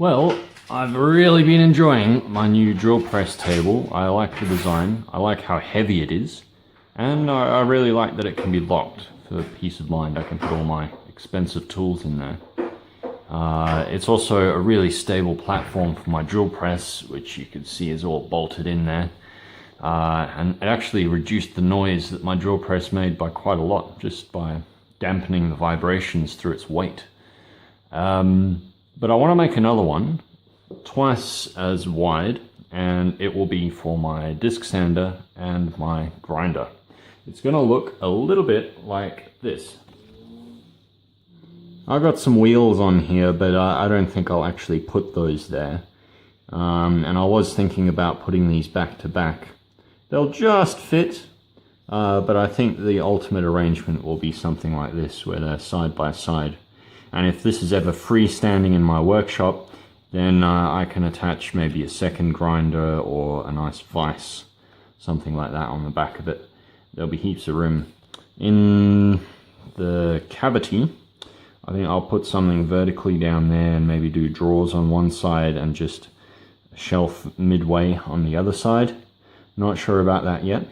Well, I've really been enjoying my new drill press table. I like the design, I like how heavy it is, and I really like that it can be locked for peace of mind. I can put all my expensive tools in there. It's also a really stable platform for my drill press, which you can see is all bolted in there. And it actually reduced the noise that my drill press made by quite a lot, just by dampening the vibrations through its weight. But I want to make another one, twice as wide, and it will be for my disc sander and my grinder. It's going to look a little bit like this. I've got some wheels on here, but I don't think I'll actually put those there. And I was thinking about putting these back to back. They'll just fit, but I think the ultimate arrangement will be something like this, where they're side by side. And if this is ever freestanding in my workshop, then I can attach maybe a second grinder or a nice vise, something like that on the back of it. There'll be heaps of room. In the cavity, I think I'll put something vertically down there and maybe do drawers on one side and just a shelf midway on the other side. Not sure about that yet.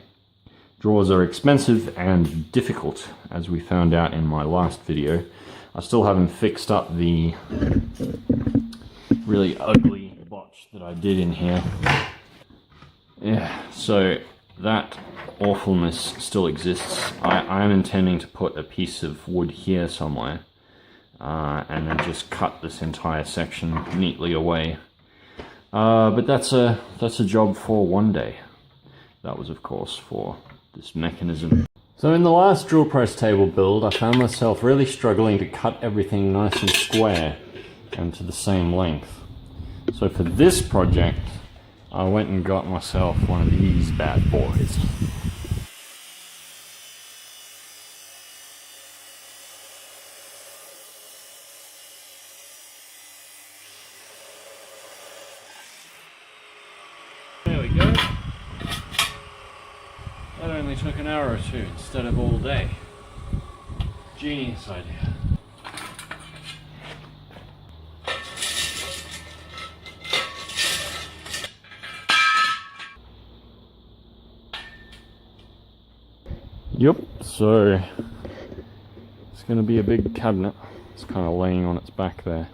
Drawers are expensive and difficult, as we found out in my last video. I still haven't fixed up the really ugly botch that I did in here. Yeah, so that awfulness still exists. I am intending to put a piece of wood here somewhere, and then just cut this entire section neatly away. But that's a job for one day. That was, of course, for this mechanism. So in the last drill press table build, I found myself really struggling to cut everything nice and square and to the same length. So for this project, I went and got myself one of these bad boys. There we go. That only took an hour or two instead of all day. Genius idea. Yep, so it's going to be a big cabinet. It's kind of laying on its back there.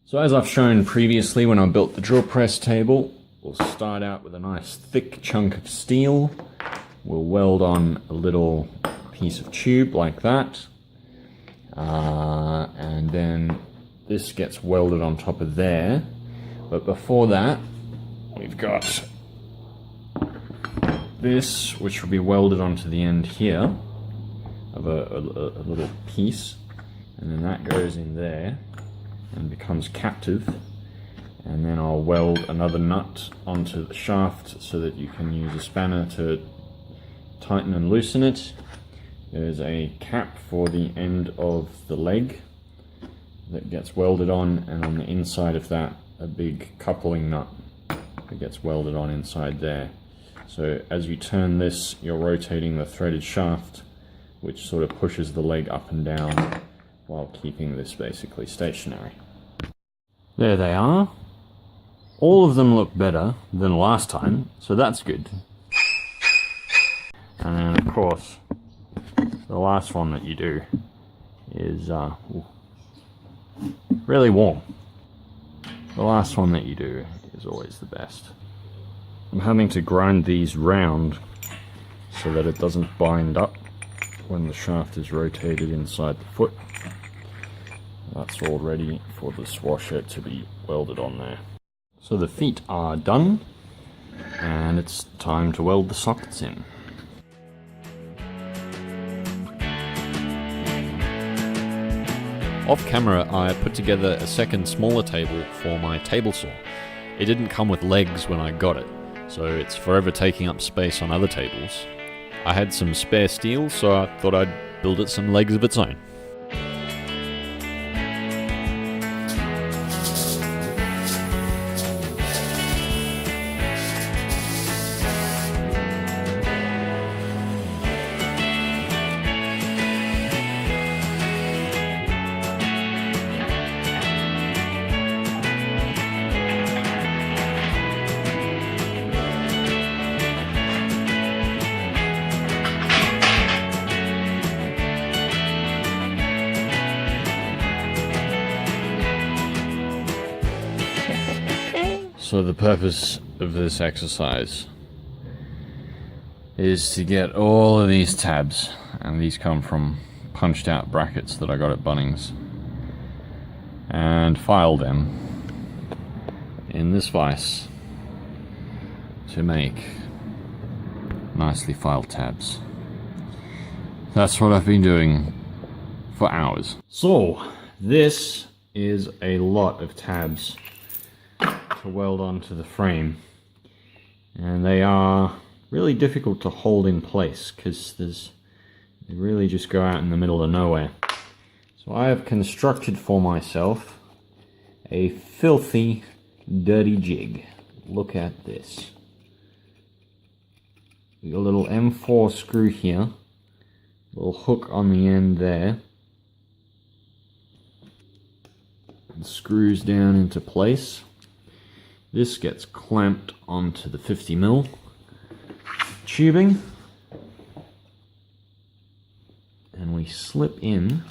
So as I've shown previously when I built the drill press table, we'll start out with a nice thick chunk of steel. We'll weld on a little piece of tube like that. And then this gets welded on top of there. But before that, we've got this, which will be welded onto the end here of a little piece. And then that goes in there and becomes captive, and then I'll weld another nut onto the shaft so that you can use a spanner to tighten and loosen it. There's a cap for the end of the leg that gets welded on, and on the inside of that a big coupling nut that gets welded on inside there. So as you turn this, you're rotating the threaded shaft, which sort of pushes the leg up and down while keeping this basically stationary. There they are. All of them look better than last time, so that's good. And then of course, the last one that you do is really warm. the last one that you do is always the best. I'm having to grind these round so that it doesn't bind up when the shaft is rotated inside the foot. That's all ready for this washer to be welded on there. So the feet are done, and it's time to weld the sockets in. Off camera, I put together a second smaller table for my table saw. It didn't come with legs when I got it, so it's forever taking up space on other tables. I had some spare steel, so I thought I'd build it some legs of its own. So the purpose of this exercise is to get all of these tabs, and these come from punched out brackets that I got at Bunnings, and file them in this vise to make nicely filed tabs. That's what I've been doing for hours. So this is a lot of tabs to weld onto the frame, and they are really difficult to hold in place because they really just go out in the middle of nowhere. So I have constructed for myself a filthy dirty jig. Look at this. We got a little M4 screw here, little hook on the end there, and screws down into place. This gets clamped onto the 50mm tubing, and we slip in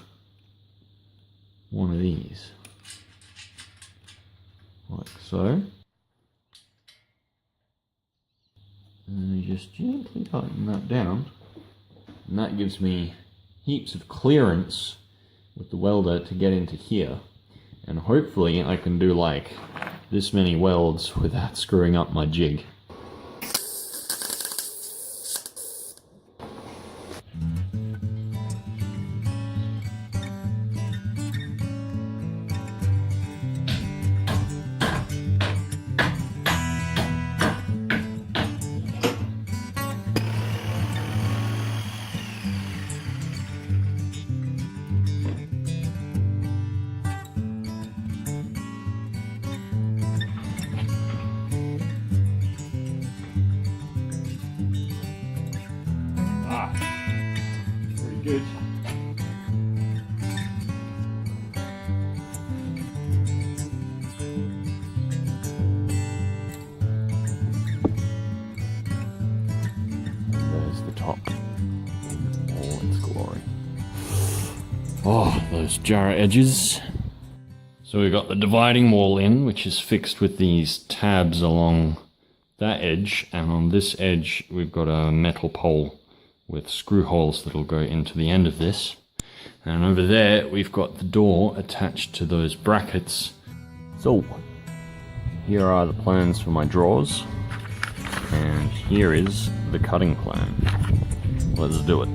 one of these, like so, and then we just gently tighten that down, and that gives me heaps of clearance with the welder to get into here, and hopefully I can do like this many welds without screwing up my jig. Good. There's the top. All its glory. Oh, those jar edges. So we've got the dividing wall in, which is fixed with these tabs along that edge, and on this edge we've got a metal pole with screw holes that'll go into the end of this. And over there we've got the door attached to those brackets. So here are the plans for my drawers, and here is the cutting plan. Let's do it.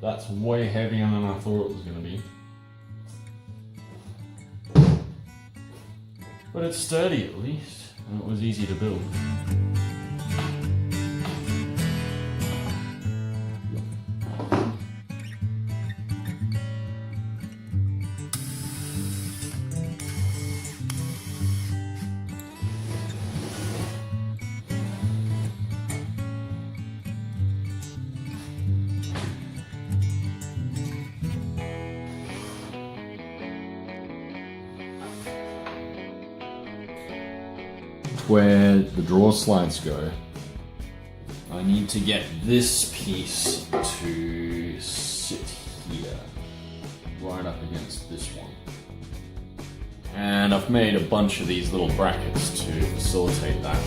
That's way heavier than I thought it was going to be. But it's sturdy at least, and it was easy to build. where the drawer slides go, I need to get this piece to sit here, right up against this one. And I've made a bunch of these little brackets to facilitate that.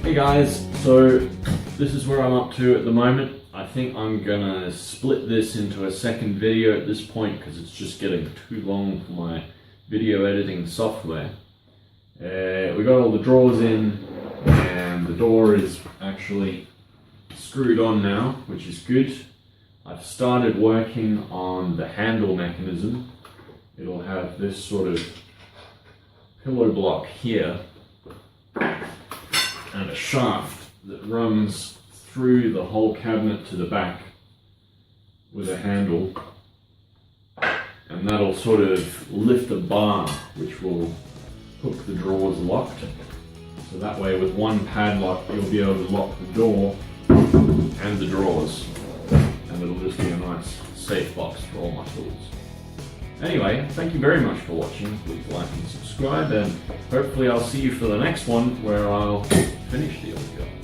Hey guys, so this is where I'm up to at the moment. I think I'm gonna split this into a second video at this point because it's just getting too long for my video editing software. We got all the drawers in and the door is actually screwed on now, which is good. I've started working on the handle mechanism. It'll have this sort of pillow block here and a shaft that runs through the whole cabinet to the back with a handle, and that'll sort of lift a bar which will hook the drawers locked, so that way with one padlock you'll be able to lock the door and the drawers, and it'll just be a nice safe box for all my tools. Anyway, thank you very much for watching. Please like and subscribe, and hopefully I'll see you for the next one where I'll finish the audio.